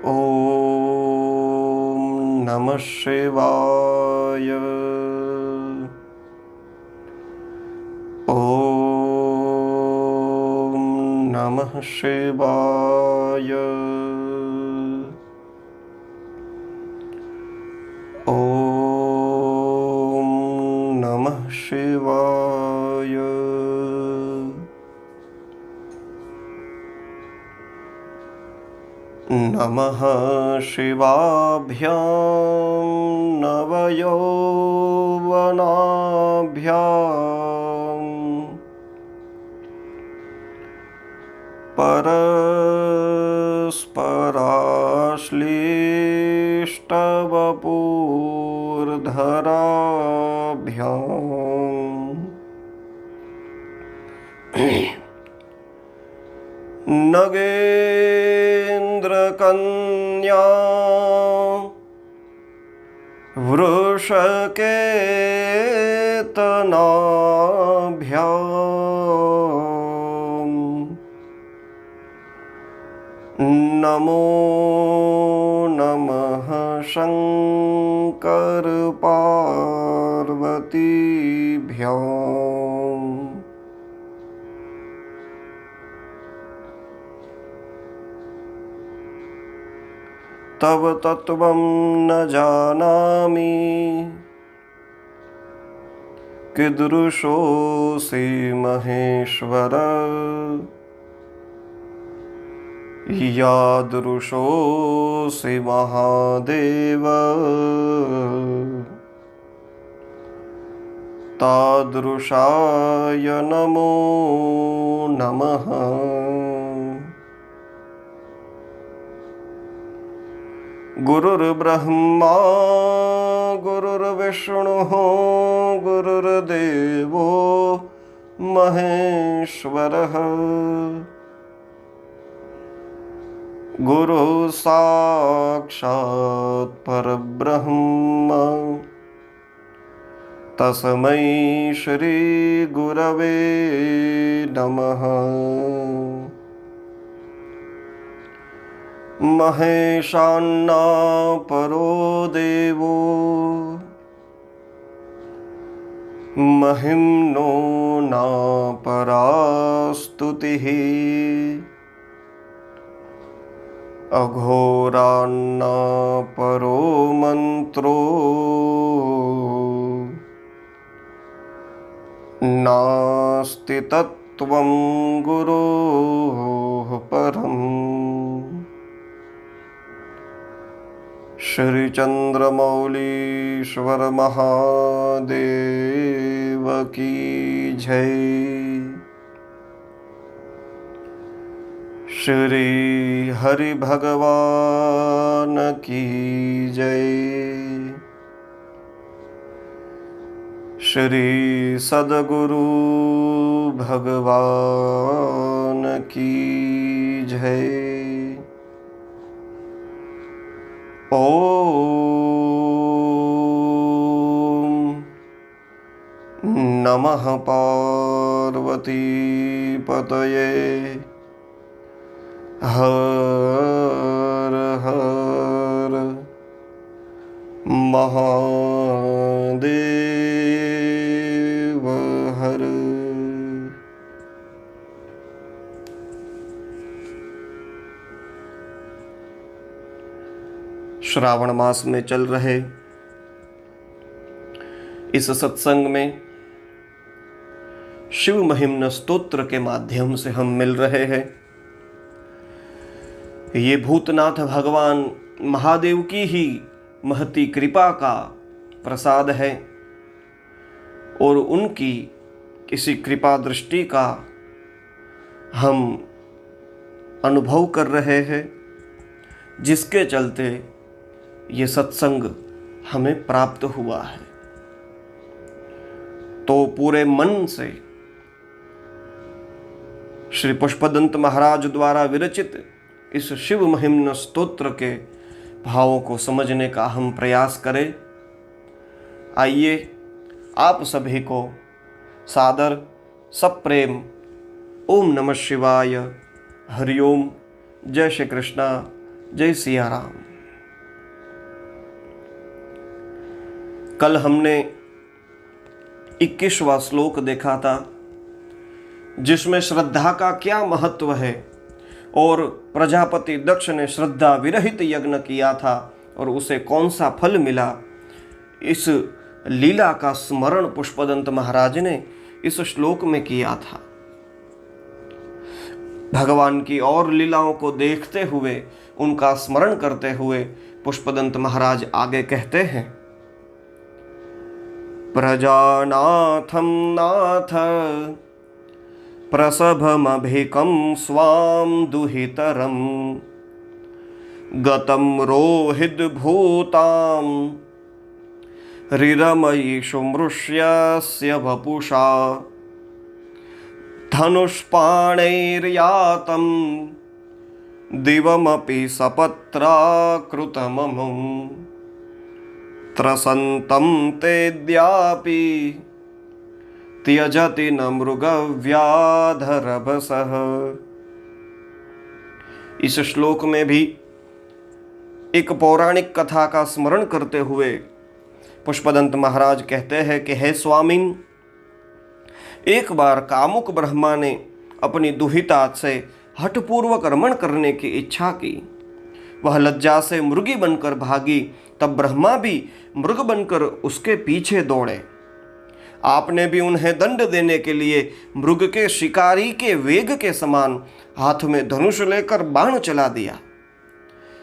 ॐ नमः शिवाय। ॐ नमः शिवाय। ॐ नमः शिवाय। नमः शिवाभ्यां नवयौवनाभ्यां परस्पराश्लिष्टवपुर्धराभ्यां नगेन्द्रकन्या वृषकेतनाभ्यां नमो नमः शङ्करपार्वतीभ्याम्। तव तत्त्वं न जानामि कीदृशोऽसि महेश्वर यादृशोऽसि महादेव तादृशाय नमो नमः। गुरुर्ब्रह्मा गुरुर्विष्णुः गुरुर्देवो महेश्वरः गुरुः साक्षात् परब्रह्म तस्मै श्री गुरवे नमः। महेशान्ना परो देवो महिम्नो न परा स्तुतिः अघोरान्ना परो मन्त्रो नास्ति तत्त्वं गुरोः परम्। श्री चंद्रमौलीश्वर महादेव की जय। श्री हरि भगवान की जय। श्री सद्गुरु भगवान की जय। ॐ नमः पार्वतीपतये हर हर महादेव हर। श्रावण मास में चल रहे इस सत्संग में शिव महिम्न स्तोत्र के माध्यम से हम मिल रहे हैं। ये भूतनाथ भगवान महादेव की ही महती कृपा का प्रसाद है और उनकी किसी कृपा दृष्टि का हम अनुभव कर रहे हैं, जिसके चलते ये सत्संग हमें प्राप्त हुआ है। तो पूरे मन से श्री पुष्पदंत महाराज द्वारा विरचित इस शिव महिम्न स्तोत्र के भावों को समझने का हम प्रयास करें। आइए आप सभी को सादर सप्रेम ओम नमः शिवाय, हरिओम, जय श्री कृष्णा, जय सिया राम। कल हमने 21वां श्लोक देखा था, जिसमें श्रद्धा का क्या महत्व है और प्रजापति दक्ष ने श्रद्धा विरहित यज्ञ किया था और उसे कौन सा फल मिला। इस लीला का स्मरण पुष्पदंत महाराज ने इस श्लोक में किया था। भगवान की और लीलाओं को देखते हुए, उनका स्मरण करते हुए पुष्पदंत महाराज आगे कहते हैं, प्रजानाथं नाथ प्रसभमभिकं स्वां दुहितरं गतं रोहिद्भूतां रिरमयीषु मृष्यस्य वपुषा धनुष्पाणैर्यातं दिवमपि सपत्राकृतममुं त्रसन्तं तेद्यापि त्यजति न मृगव्याधरभसः। इस श्लोक में भी एक पौराणिक कथा का स्मरण करते हुए पुष्पदंत महाराज कहते हैं कि हे स्वामिन, एक बार कामुक ब्रह्मा ने अपनी दुहिता से हठपूर्वक रमण करने की इच्छा की। वह लज्जा से मृगी बनकर भागी, तब ब्रह्मा भी मृग बनकर उसके पीछे दौड़े। आपने भी उन्हें दंड देने के लिए मृग के शिकारी के वेग के समान हाथ में धनुष लेकर बाण चला दिया।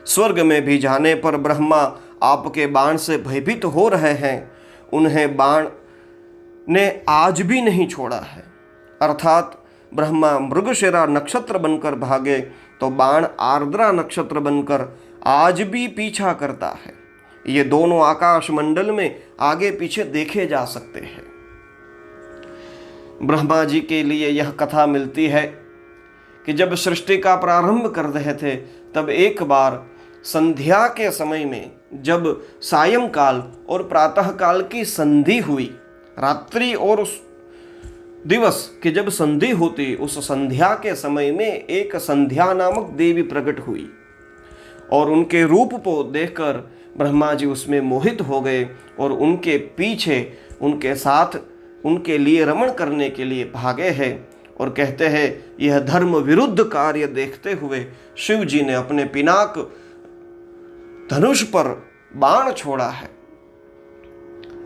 स्वर्ग में भी जाने पर ब्रह्मा आपके बाण से भयभीत हो रहे हैं। उन्हें बाण ने आज भी नहीं छोड़ा है। अर्थात ब्रह्मा मृगशिरा नक्षत्र बनकर भागे तो बाण आर्द्रा नक्षत्र बनकर आज भी पीछा करता है। ये दोनों आकाश मंडल में आगे पीछे देखे जा सकते हैं। ब्रह्मा जी के लिए यह कथा मिलती है कि जब सृष्टि का प्रारंभ कर रहे थे, तब एक बार संध्या के समय में, जब सायंकाल और प्रातः काल की संधि हुई, रात्रि और दिवस की जब संधि होती, उस संध्या के समय में एक संध्या नामक देवी प्रकट हुई और उनके रूप को देखकर ब्रह्मा जी उसमें मोहित हो गए और उनके पीछे, उनके साथ, उनके लिए रमण करने के लिए भागे हैं। और कहते हैं, यह धर्म विरुद्ध कार्य देखते हुए शिव जी ने अपने पिनाक धनुष पर बाण छोड़ा है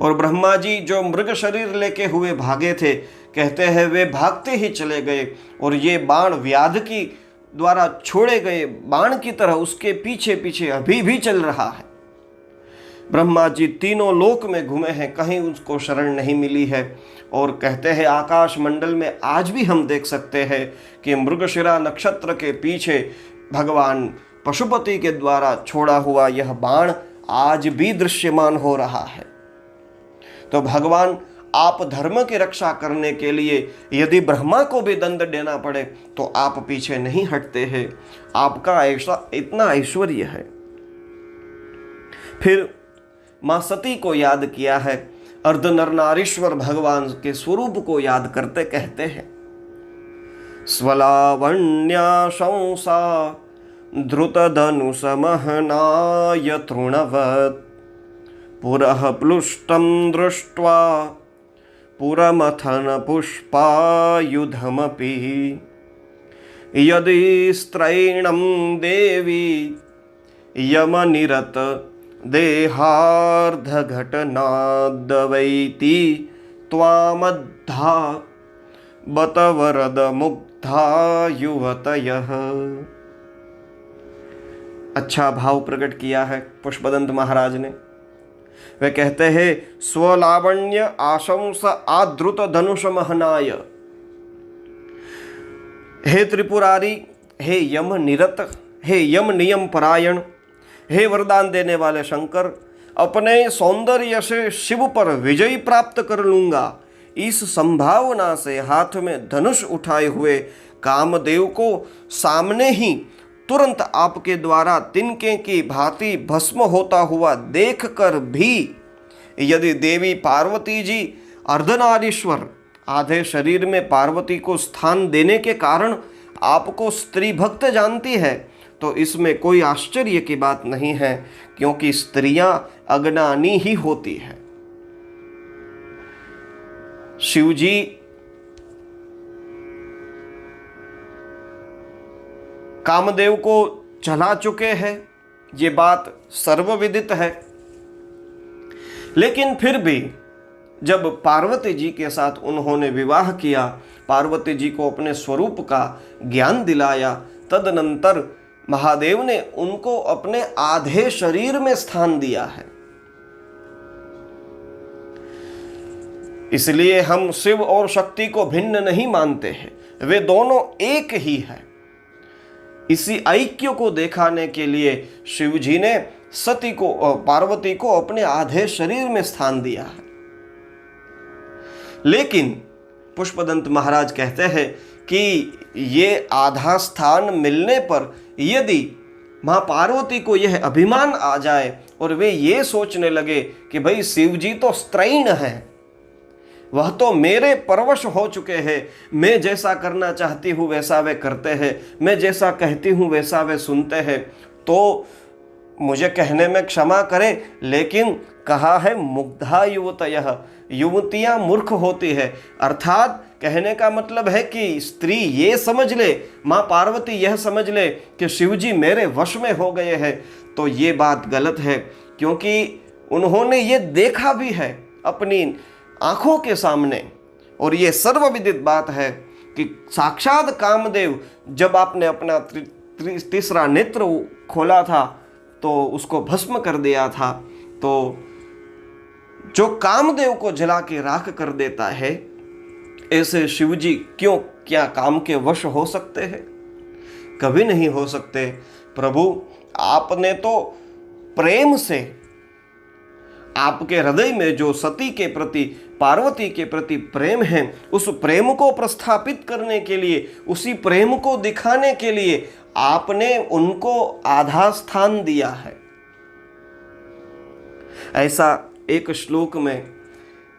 और ब्रह्मा जी जो मृग शरीर लेके हुए भागे थे, कहते हैं वे भागते ही चले गए और ये बाण व्याध की द्वारा छोड़े गए बाण की तरह उसके पीछे पीछे अभी भी चल रहा है। ब्रह्मा जी तीनों लोक में घूमे हैं, कहीं उसको शरण नहीं मिली है। और कहते हैं आकाश मंडल में आज भी हम देख सकते हैं कि मृगशिरा नक्षत्र के पीछे भगवान पशुपति के द्वारा छोड़ा हुआ यह बाण आज भी दृश्यमान हो रहा है। तो भगवान, आप धर्म की रक्षा करने के लिए यदि ब्रह्मा को भी दंड देना पड़े तो आप पीछे नहीं हटते हैं। आपका ऐसा इतना ऐश्वर्य है। फिर मां सती को याद किया है। अर्ध नर नारीश्वर भगवान के स्वरूप को याद करते कहते हैं, स्वलावण्या शंसा धृत धनुषमहनाय तृणवत् पुरः प्लुष्टं दृष्ट्वा पुरमथन पुष्पायुधमपि यदि स्त्रैणं देवी यमनिरत देहार्धघटनादवैति त्वामद्धा बत वरद मुग्धा युवतयः। अच्छा भाव प्रकट किया है पुष्पदंत महाराज ने। वे कहते हैं, स्वलावण्य आशंस आद्रुत धनुष महनाय। हे त्रिपुरारी, हे यम निरत, हे यम नियम परायण, हे वरदान देने वाले शंकर, अपने सौंदर्य से शिव पर विजय प्राप्त कर लूंगा, इस संभावना से हाथ में धनुष उठाए हुए कामदेव को सामने ही तुरंत आपके द्वारा तिनके की भांति भस्म होता हुआ देखकर भी यदि देवी पार्वती जी अर्धनारीश्वर आधे शरीर में पार्वती को स्थान देने के कारण आपको स्त्री भक्त जानती है, तो इसमें कोई आश्चर्य की बात नहीं है, क्योंकि स्त्रियां अज्ञानी ही होती है। शिव जी कामदेव को जला चुके हैं, ये बात सर्वविदित है। लेकिन फिर भी जब पार्वती जी के साथ उन्होंने विवाह किया, पार्वती जी को अपने स्वरूप का ज्ञान दिलाया, तदनंतर महादेव ने उनको अपने आधे शरीर में स्थान दिया है। इसलिए हम शिव और शक्ति को भिन्न नहीं मानते हैं, वे दोनों एक ही है। इसी ऐक्य को दिखाने के लिए शिव जी ने सती को और पार्वती को अपने आधे शरीर में स्थान दिया है। लेकिन पुष्पदंत महाराज कहते हैं कि ये आधा स्थान मिलने पर यदि मां पार्वती को यह अभिमान आ जाए और वे ये सोचने लगे कि भाई शिव जी तो स्त्रैण है, वह तो मेरे परवश हो चुके हैं, मैं जैसा करना चाहती हूँ वैसा वे करते हैं, मैं जैसा कहती हूँ वैसा वे सुनते हैं, तो मुझे कहने में क्षमा करें, लेकिन कहा है मुग्धा युवतयः, युवतियाँ मूर्ख होती है। अर्थात कहने का मतलब है कि स्त्री ये समझ ले, माँ पार्वती यह समझ ले कि शिव जी मेरे वश में हो गए हैं, तो ये बात गलत है, क्योंकि उन्होंने ये देखा भी है अपनी आंखों के सामने। और ये सर्वविदित बात है कि साक्षात कामदेव जब आपने अपना तीसरा नेत्र खोला था तो उसको भस्म कर दिया था। तो जो कामदेव को जला के राख कर देता है, ऐसे शिवजी क्यों क्या काम के वश हो सकते हैं? कभी नहीं हो सकते। प्रभु आपने तो प्रेम से, आपके हृदय में जो सती के प्रति, पार्वती के प्रति प्रेम है, उस प्रेम को प्रस्थापित करने के लिए, उसी प्रेम को दिखाने के लिए आपने उनको आधा स्थान दिया है। ऐसा एक श्लोक में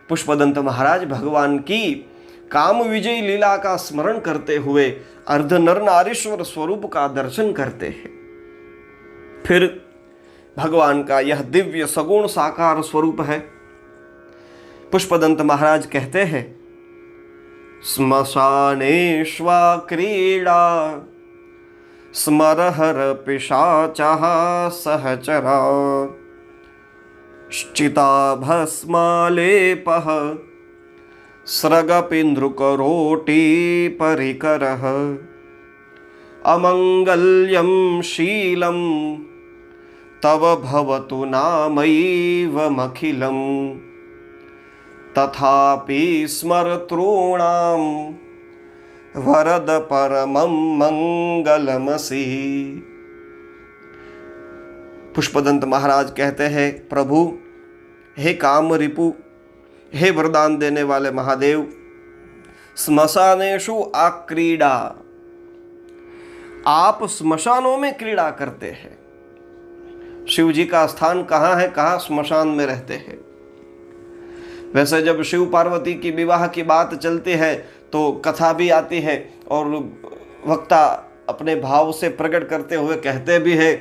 पुष्पदंत महाराज भगवान की काम विजयी लीला का स्मरण करते हुए अर्ध नर नारीश्वर स्वरूप का दर्शन करते हैं। फिर भगवान का यह दिव्य सगुण साकार स्वरूप है। पुष्पदंत महाराज कहते हैं, श्मशानेष्वा क्रीड़ा स्मरहर पिशाचः सहचरा चिता भस्मालेपः स्रगपिन्द्रुकरोटी परिकरः अमंगल्यं शीलं तव भवतु नामैवमखिलं तथापि स्मर्तॄणां वरद परमं मंगलमसि। पुष्पदंत महाराज कहते हैं, प्रभु हे काम रिपु, हे वरदान देने वाले महादेव, स्मशानेषु आक्रीड़ा, आप स्मशानों में क्रीड़ा करते हैं। शिव जी का स्थान कहाँ है? कहाँ? स्मशान में रहते हैं। वैसे जब शिव पार्वती की विवाह की बात चलती है तो कथा भी आती है और वक्ता अपने भाव से प्रकट करते हुए कहते भी है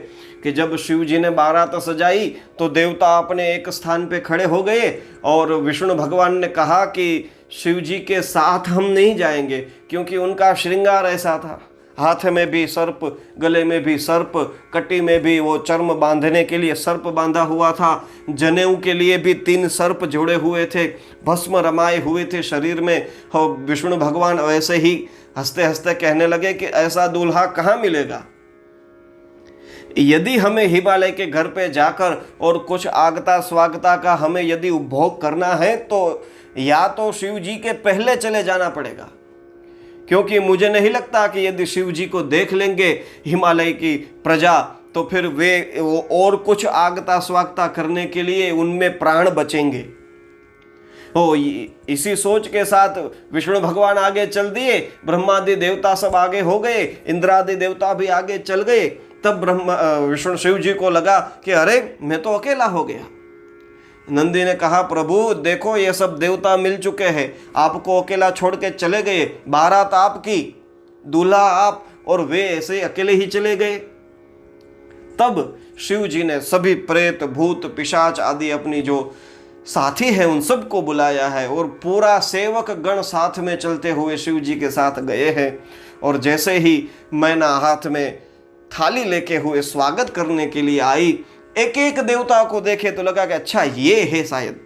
कि जब शिव जी ने बारात सजाई तो देवता अपने एक स्थान पे खड़े हो गए और विष्णु भगवान ने कहा कि शिव जी के साथ हम नहीं जाएंगे, क्योंकि उनका श्रृंगार ऐसा था, हाथ में भी सर्प, गले में भी सर्प, कटी में भी वो चर्म बांधने के लिए सर्प बांधा हुआ था, जनेऊ के लिए भी 3 सर्प जोड़े हुए थे, भस्म रमाए हुए थे शरीर में। और विष्णु भगवान वैसे ही हंसते हंसते कहने लगे कि ऐसा दूल्हा कहाँ मिलेगा। यदि हमें हिमालय के घर पे जाकर और कुछ आगता स्वागता का हमें यदि उपभोग करना है तो या तो शिव जी के पहले चले जाना पड़ेगा, क्योंकि मुझे नहीं लगता कि यदि शिव जी को देख लेंगे हिमालय की प्रजा तो फिर वे और कुछ आगता स्वागता करने के लिए उनमें प्राण बचेंगे। इसी सोच के साथ विष्णु भगवान आगे चल दिए, ब्रह्मादि देवता सब आगे हो गए, इंद्रादि देवता भी आगे चल गए। तब विष्णु शिव जी को लगा कि अरे मैं तो अकेला हो गया। नंदी ने कहा, प्रभु देखो ये सब देवता मिल चुके हैं, आपको अकेला छोड़ के चले गए, बारात आपकी, दूल्हा आप, और वे ऐसे अकेले ही चले गए। तब शिव जी ने सभी प्रेत भूत पिशाच आदि अपनी जो साथी है उन सबको बुलाया है और पूरा सेवक गण साथ में चलते हुए शिव जी के साथ गए हैं। और जैसे ही मैना हाथ में थाली लेके हुए स्वागत करने के लिए आई, एक एक देवता को देखे तो लगा कि अच्छा ये है शायद,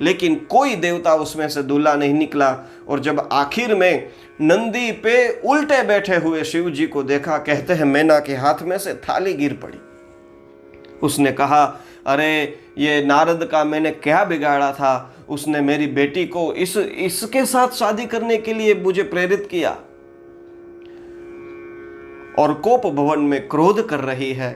लेकिन कोई देवता उसमें से दूल्हा नहीं निकला। और जब आखिर में नंदी पे उल्टे बैठे हुए शिव जी को देखा, कहते हैं मैना के हाथ में से थाली गिर पड़ी। उसने कहा, अरे ये नारद का मैंने क्या बिगाड़ा था, उसने मेरी बेटी को इसके साथ शादी करने के लिए मुझे प्रेरित किया। और कोप भवन में क्रोध कर रही है।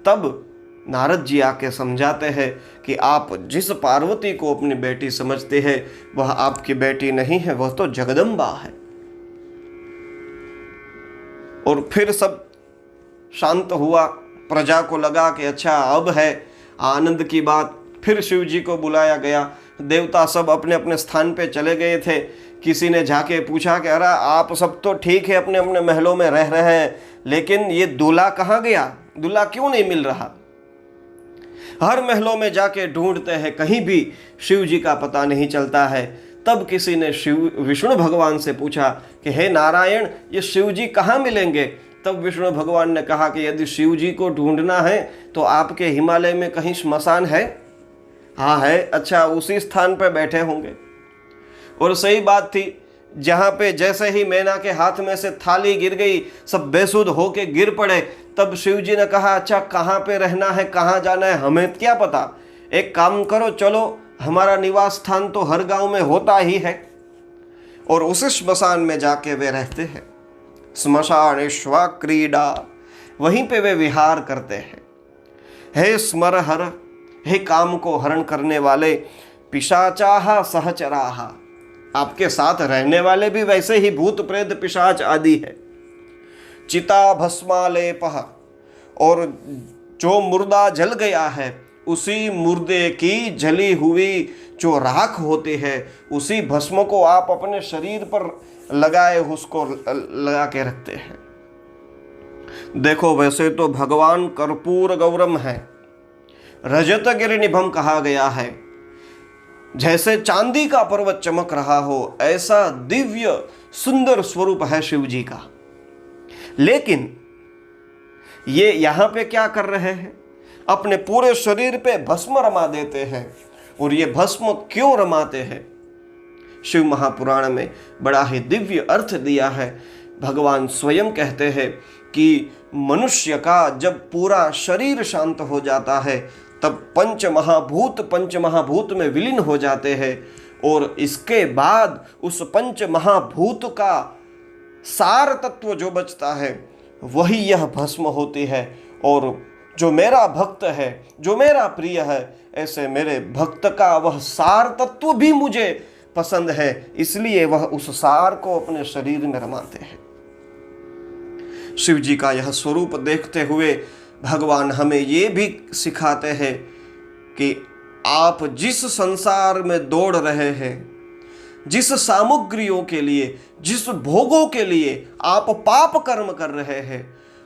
तब नारद जी आके समझाते हैं कि आप जिस पार्वती को अपनी बेटी समझते हैं वह आपकी बेटी नहीं है, वह तो जगदम्बा है। और फिर सब शांत हुआ। प्रजा को लगा कि अच्छा अब है आनंद की बात। फिर शिव जी को बुलाया गया। देवता सब अपने अपने स्थान पे चले गए थे। किसी ने जाके पूछा कि अरे आप सब तो ठीक है, अपने अपने महलों में रह रहे हैं, लेकिन ये दूल्हा कहाँ गया, दूल्हा क्यों नहीं मिल रहा। हर महलों में जाके ढूंढते हैं, कहीं भी शिव जी का पता नहीं चलता है। तब किसी ने विष्णु भगवान से पूछा कि हे नारायण, ये शिव जी कहाँ मिलेंगे। तब विष्णु भगवान ने कहा कि यदि शिव जी को ढूंढना है तो आपके हिमालय में कहीं श्मशान है। हाँ है। अच्छा, उसी स्थान पर बैठे होंगे। और सही बात थी, जहाँ पे जैसे ही मैना के हाथ में से थाली गिर गई, सब बेसुध होके गिर पड़े। तब शिव जी ने कहा, अच्छा कहाँ पे रहना है, कहाँ जाना है, हमें क्या पता, एक काम करो, चलो हमारा निवास स्थान तो हर गांव में होता ही है। और उस श्मशान में जाके वे रहते हैं। श्मशानेश्वा क्रीडा, वहीं पे वे विहार करते हैं। हे स्मरहर, हे काम को हरण करने वाले, पिशाचाहा सहचराहा, आपके साथ रहने वाले भी वैसे ही भूत प्रेत पिशाच आदि है। चिता भस्मालेपह, और जो मुर्दा जल गया है उसी मुर्दे की जली हुई जो राख होती है, उसी भस्म को आप अपने शरीर पर लगाए उसको लगा के रखते हैं। देखो वैसे तो भगवान कर्पूर गौरम है, रजत गिरिनिभम कहा गया है। जैसे चांदी का पर्वत चमक रहा हो, ऐसा दिव्य सुंदर स्वरूप है शिव जी का। लेकिन ये यहां पे क्या कर रहे हैं, अपने पूरे शरीर पे भस्म रमा देते हैं। और ये भस्म क्यों रमाते हैं, शिव महापुराण में बड़ा ही दिव्य अर्थ दिया है। भगवान स्वयं कहते हैं कि मनुष्य का जब पूरा शरीर शांत हो जाता है तब पंच महाभूत में विलीन हो जाते हैं। और इसके बाद उस पंच महाभूत का सार तत्व जो बचता है वही यह भस्म होती है। और जो मेरा भक्त है, जो मेरा प्रिय है, ऐसे मेरे भक्त का वह सार तत्व भी मुझे पसंद है, इसलिए वह उस सार को अपने शरीर में रमाते हैं। शिव जी का यह स्वरूप देखते हुए भगवान हमें ये भी सिखाते हैं कि आप जिस संसार में दौड़ रहे हैं, जिस सामग्रियों के लिए, जिस भोगों के लिए आप पाप कर्म कर रहे हैं,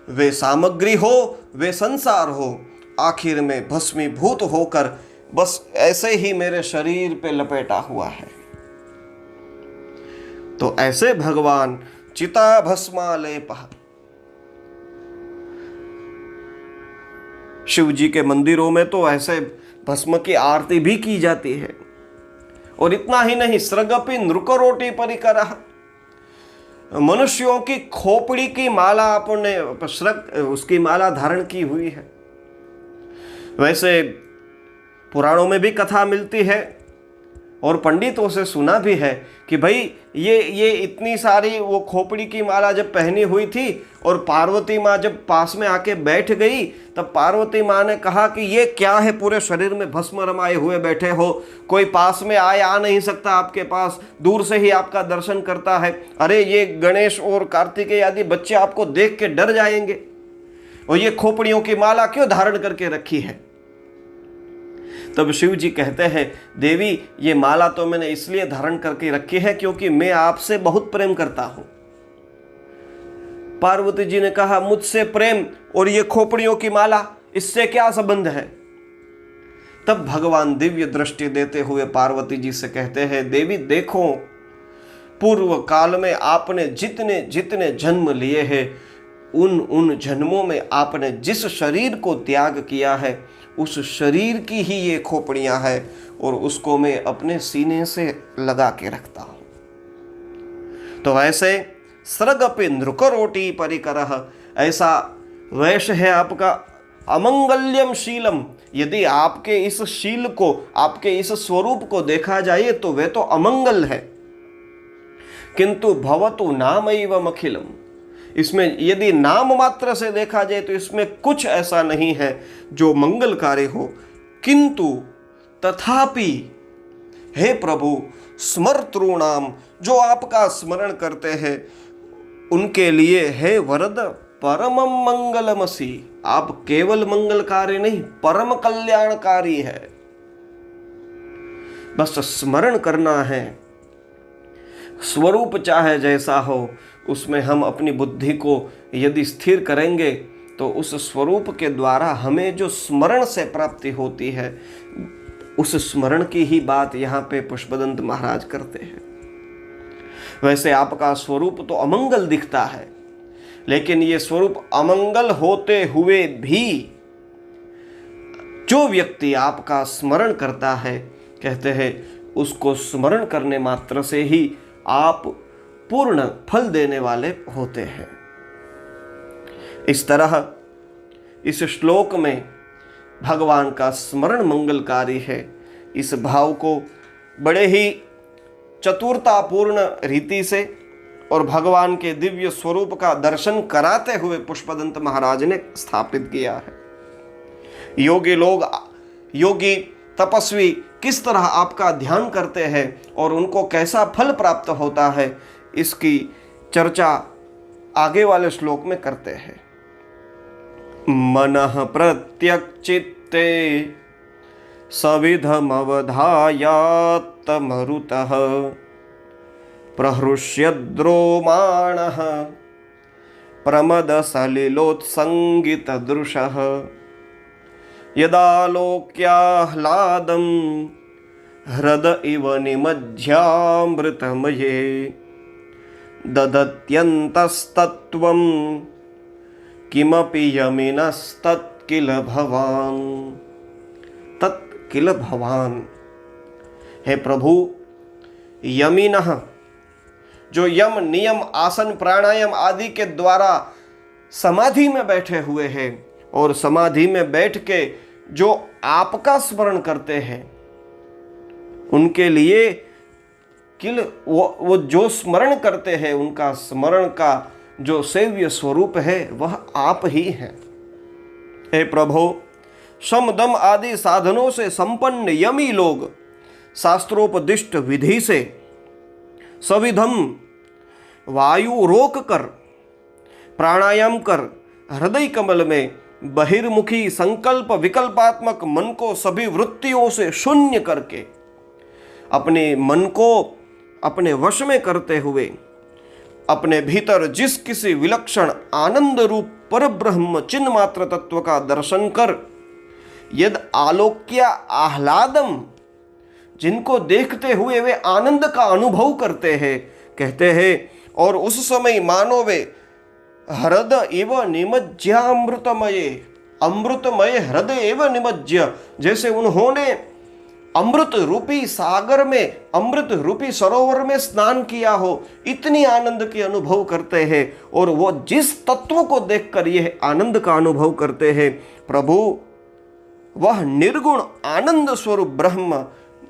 वे सामग्री हो, वे संसार हो, आखिर में भस्मीभूत होकर बस ऐसे ही मेरे शरीर पे लपेटा हुआ है। तो ऐसे भगवान चिता भस्मालेपः, शिव जी के मंदिरों में तो ऐसे भस्म की आरती भी की जाती है। और इतना ही नहीं, सृगपि नृकरोटी परिकरः, मनुष्यों की खोपड़ी की माला आपने उसकी माला धारण की हुई है। वैसे पुराणों में भी कथा मिलती है और पंडितों से सुना भी है कि भाई ये इतनी सारी वो खोपड़ी की माला जब पहनी हुई थी और पार्वती माँ जब पास में आके बैठ गई, तब पार्वती माँ ने कहा कि ये क्या है, पूरे शरीर में भस्म रमाए हुए बैठे हो, कोई पास में आ नहीं सकता आपके पास, दूर से ही आपका दर्शन करता है। अरे ये गणेश और कार्तिकेय आदि बच्चे आपको देख के डर जाएंगे, और ये खोपड़ियों की माला क्यों धारण करके रखी है। तब शिव जी कहते हैं, देवी ये माला तो मैंने इसलिए धारण करके रखी है क्योंकि मैं आपसे बहुत प्रेम करता हूं। पार्वती जी ने कहा, मुझसे प्रेम और ये खोपड़ियों की माला, इससे क्या संबंध है? तब भगवान दिव्य दृष्टि देते हुए पार्वती जी से कहते हैं, देवी देखो, पूर्व काल में आपने जितने जितने जन्म लिए हैं, उन जन्मों में आपने जिस शरीर को त्याग किया है, उस शरीर की ही ये खोपड़ियां हैं और उसको मैं अपने सीने से लगा के रखता हूं। तो वैसे स्रगपि नृकरोटी परिकरः, ऐसा वैश्य है आपका अमंगल्यम शीलम। यदि आपके इस शील को, आपके इस स्वरूप को देखा जाए तो वे तो अमंगल है। किंतु भवतु नामैवम अखिलम, इसमें यदि नाम मात्र से देखा जाए तो इसमें कुछ ऐसा नहीं है जो मंगलकारी हो। किंतु तथापि हे प्रभु, स्मर्तॄणाम, जो आपका स्मरण करते हैं उनके लिए हे वरद परमं मंगलमसि, आप केवल मंगलकारी नहीं, परम कल्याणकारी है। बस स्मरण करना है। स्वरूप चाहे जैसा हो, उसमें हम अपनी बुद्धि को यदि स्थिर करेंगे तो उस स्वरूप के द्वारा हमें जो स्मरण से प्राप्ति होती है, उस स्मरण की ही बात यहाँ पे पुष्पदंत महाराज करते हैं। वैसे आपका स्वरूप तो अमंगल दिखता है, लेकिन ये स्वरूप अमंगल होते हुए भी जो व्यक्ति आपका स्मरण करता है, कहते हैं उसको स्मरण करने मात्र से ही आप पूर्ण फल देने वाले होते हैं। इस तरह इस श्लोक में भगवान का स्मरण मंगलकारी है, इस भाव को बड़े ही चतुरतापूर्ण रीति से और भगवान के दिव्य स्वरूप का दर्शन कराते हुए पुष्पदंत महाराज ने स्थापित किया है। योगी तपस्वी किस तरह आपका ध्यान करते हैं और उनको कैसा फल प्राप्त होता है, इसकी चर्चा आगे वाले श्लोक में करते हैं। मनः प्रत्यक्चित्ते सविधमवधायात्तमरुतः प्रहृष्यद्रोमाणः प्रमदसलिलोत्सङ्गितदृशः यदालोक्याह्लादं हृद इव निमज्ज्यामृतमये ददत्यन्तस्तत्त्वं किमपि यमिनस्तत्किल भवान्। तत्किल भवान, हे प्रभु, यमिनः, जो यम नियम आसन प्राणायाम आदि के द्वारा समाधि में बैठे हुए हैं और समाधि में बैठ के जो आपका स्मरण करते हैं, उनके लिए किल वो जो स्मरण करते हैं, उनका स्मरण का जो सेव्य स्वरूप है वह आप ही हैं। हे प्रभु, शम दम आदि साधनों से संपन्न यमी लोग शास्त्रोपदिष्ट विधि से सविधम वायु रोक कर, प्राणायाम कर, हृदय कमल में बहिर्मुखी संकल्प विकल्पात्मक मन को सभी वृत्तियों से शून्य करके अपने मन को अपने वश में करते हुए अपने भीतर जिस किसी विलक्षण आनंद रूप पर ब्रह्म चिन्ह मात्र तत्व का दर्शन कर यद आलोक्य आह्लादम, जिनको देखते हुए वे आनंद का अनुभव करते हैं, कहते हैं, और उस समय मानो वे हृद एव निमज्ज्यामृतमये, अमृतमय हृदय एव निमज्ज्य, जैसे उन्होंने अमृत रूपी सागर में, अमृत रूपी सरोवर में स्नान किया हो, इतनी आनंद के अनुभव करते हैं। और वो जिस तत्व को देखकर यह आनंद का अनुभव करते हैं, प्रभु, वह निर्गुण आनंद स्वरूप ब्रह्म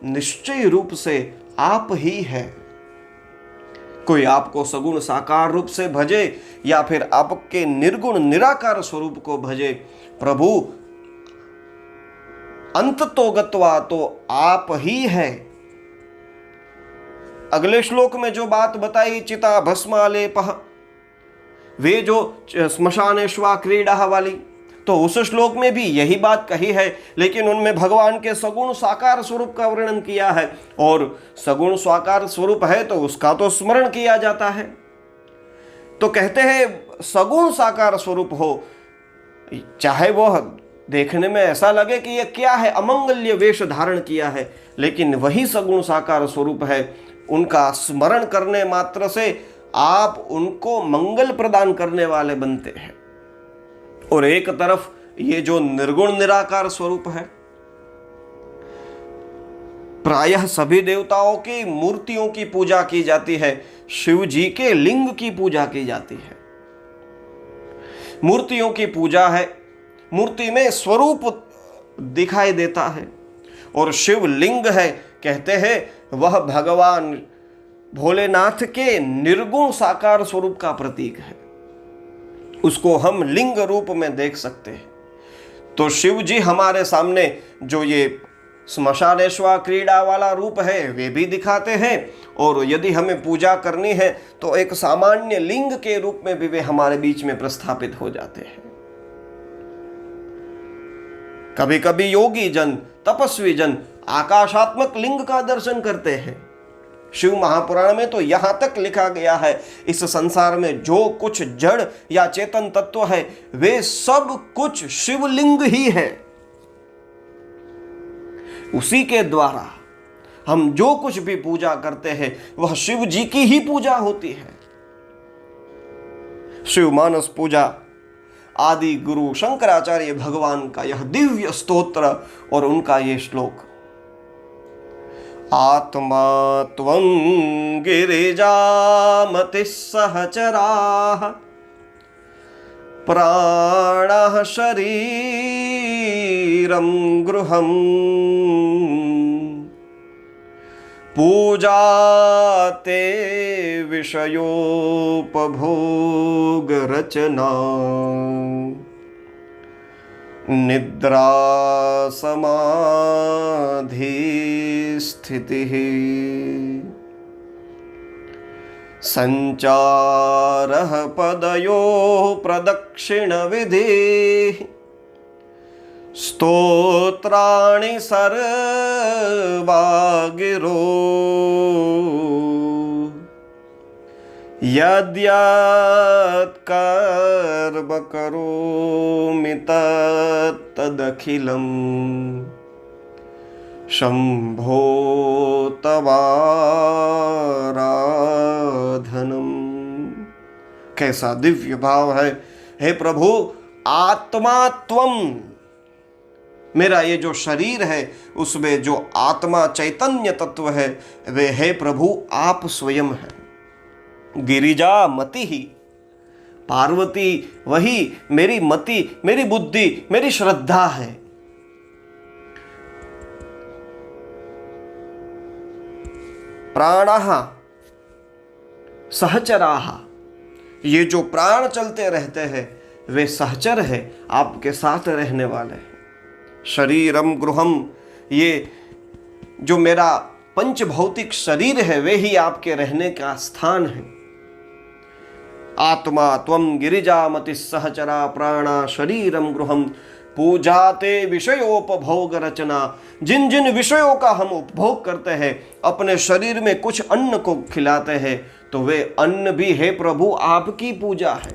निश्चय रूप से आप ही है। कोई आपको सगुण साकार रूप से भजे या फिर आपके निर्गुण निराकार स्वरूप को भजे, प्रभु अंत तो गत्वा तो आप ही है। अगले श्लोक में जो बात बताई चिता भस्मालेपः, वे जो श्मशानेश्वा क्रीड़ा वाली, तो उस श्लोक में भी यही बात कही है, लेकिन उनमें भगवान के सगुण साकार स्वरूप का वर्णन किया है। और सगुण साकार स्वरूप है तो उसका तो स्मरण किया जाता है। तो कहते हैं सगुण साकार स्वरूप हो, चाहे वह देखने में ऐसा लगे कि यह क्या है, अमंगल्य वेश धारण किया है, लेकिन वही सगुण साकार स्वरूप है। उनका स्मरण करने मात्र से आप उनको मंगल प्रदान करने वाले बनते हैं। और एक तरफ ये जो निर्गुण निराकार स्वरूप है, प्रायः सभी देवताओं की मूर्तियों की पूजा की जाती है, शिव जी के लिंग की पूजा की जाती है। मूर्तियों की पूजा है, मूर्ति में स्वरूप दिखाई देता है, और शिव लिंग है, कहते हैं वह भगवान भोलेनाथ के निर्गुण साकार स्वरूप का प्रतीक है। उसको हम लिंग रूप में देख सकते हैं। तो शिव जी हमारे सामने जो ये श्मशानेश्वर क्रीड़ा वाला रूप है वे भी दिखाते हैं, और यदि हमें पूजा करनी है तो एक सामान्य लिंग के रूप में भी वे हमारे बीच में प्रस्थापित हो जाते हैं। कभी कभी योगी जन, तपस्वी जन आकाशात्मक लिंग का दर्शन करते हैं। शिव महापुराण में तो यहां तक लिखा गया है, इस संसार में जो कुछ जड़ या चेतन तत्व है वे सब कुछ शिवलिंग ही है। उसी के द्वारा हम जो कुछ भी पूजा करते हैं वह शिव जी की ही पूजा होती है। शिव मानस पूजा आदि गुरु शंकराचार्य भगवान का यह दिव्य स्तोत्र और उनका यह श्लोक, आत्मा त्वं गिरिजामतिः सहचराः प्राणः शरीरं गृहम् पूजाते विषयोपभोगरचना निद्रा समाधि स्थितिः संचारः पदयोः प्रदक्षिण विधिः स्तोत्राणि सर्वागिरो यद्यत् कर्म करोमि तदखिलम् शंभो तवाराधनम्। कैसा दिव्य भाव है। हे प्रभु, आत्मा त्वम, मेरा ये जो शरीर है उसमें जो आत्मा चैतन्य तत्व है वे हे प्रभु आप स्वयं हैं। गिरिजा मति ही, पार्वती वही मेरी मति, मेरी बुद्धि, मेरी श्रद्धा है। प्राणः सहचराः, ये जो प्राण चलते रहते हैं वे सहचर है, आपके साथ रहने वाले हैं। शरीरम गृहम, ये जो मेरा पंच भौतिक शरीर है वे ही आपके रहने का स्थान है। आत्मा त्वं गिरिजामति सहचरा प्राणा शरीरम गृहम पूजाते विषयोपभोग रचना। जिन जिन विषयों का हम उपभोग करते हैं, अपने शरीर में कुछ अन्न को खिलाते हैं, तो वे अन्न भी हे प्रभु आपकी पूजा है।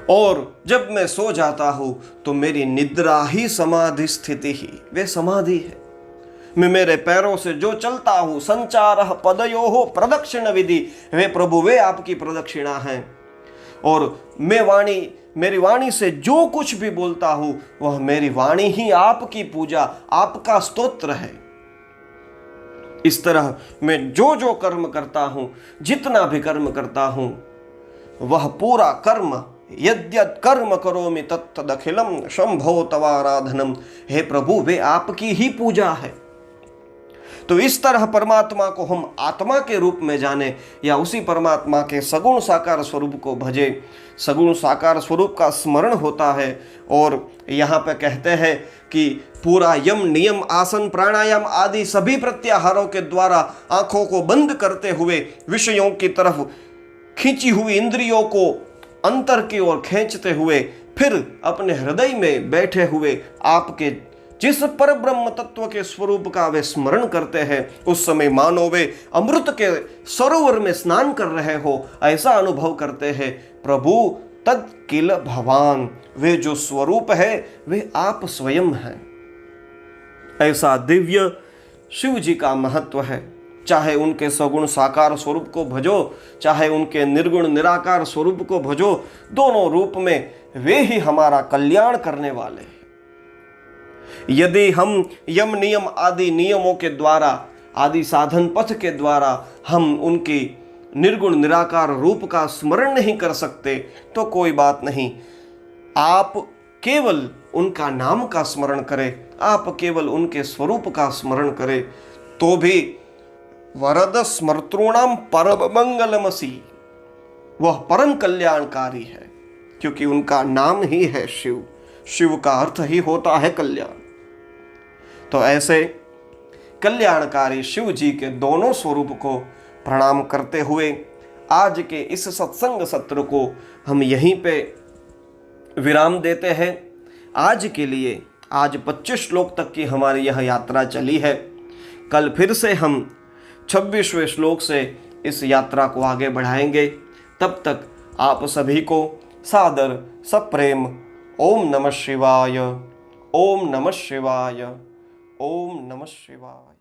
और जब मैं सो जाता हूं तो मेरी निद्रा ही समाधि स्थिति ही, वे समाधि है। मैं मेरे पैरों से जो चलता हूं, संचारः पदयोः प्रदक्षिण विधि, वे प्रभु वे आपकी प्रदक्षिणा है। और मैं वाणी, मेरी वाणी से जो कुछ भी बोलता हूं वह मेरी वाणी ही आपकी पूजा, आपका स्तोत्र है। इस तरह मैं जो जो कर्म करता हूं, जितना भी कर्म करता हूं, वह पूरा कर्म यद्यत् कर्म करोमि तत्तदखिलम् शंभो तवाराधनम्, हे प्रभु वे आपकी ही पूजा है। तो इस तरह परमात्मा को हम आत्मा के रूप में जाने या उसी परमात्मा के सगुण साकार स्वरूप को भजे। सगुण साकार स्वरूप का स्मरण होता है। और यहाँ पे कहते हैं कि पूरा यम नियम आसन प्राणायाम आदि सभी प्रत्याहारों के द्वारा आंखों को बंद करते हुए विषयों की तरफ खींची हुई इंद्रियों को अंतर की ओर खींचते हुए फिर अपने हृदय में बैठे हुए आपके जिस पर ब्रह्म तत्व के स्वरूप का वे स्मरण करते हैं, उस समय मानो वे अमृत के सरोवर में स्नान कर रहे हो, ऐसा अनुभव करते हैं। प्रभु तद किल भवान, वे जो स्वरूप है वे आप स्वयं हैं। ऐसा दिव्य शिव जी का महत्व है। चाहे उनके सगुण साकार स्वरूप को भजो, चाहे उनके निर्गुण निराकार स्वरूप को भजो, दोनों रूप में वे ही हमारा कल्याण करने वाले हैं। यदि हम यम नियम आदि नियमों के द्वारा, आदि साधन पथ के द्वारा हम उनकी निर्गुण निराकार रूप का स्मरण नहीं कर सकते तो कोई बात नहीं, आप केवल उनका नाम का स्मरण करें, आप केवल उनके स्वरूप का स्मरण करें तो भी वरद स्मर्तॄणाम परम मंगलमसी, वह परम कल्याणकारी है, क्योंकि उनका नाम ही है शिव। शिव का अर्थ ही होता है कल्याण। तो ऐसे कल्याणकारी शिव जी के दोनों स्वरूप को प्रणाम करते हुए आज के इस सत्संग सत्र को हम यहीं पे विराम देते हैं। आज के लिए आज 25 श्लोक तक की हमारी यह यात्रा चली है। कल फिर से हम 26वें श्लोक से इस यात्रा को आगे बढ़ाएंगे। तब तक आप सभी को सादर सप्रेम ओम नमः शिवाय, ओम नमः शिवाय, ओम नमः शिवाय।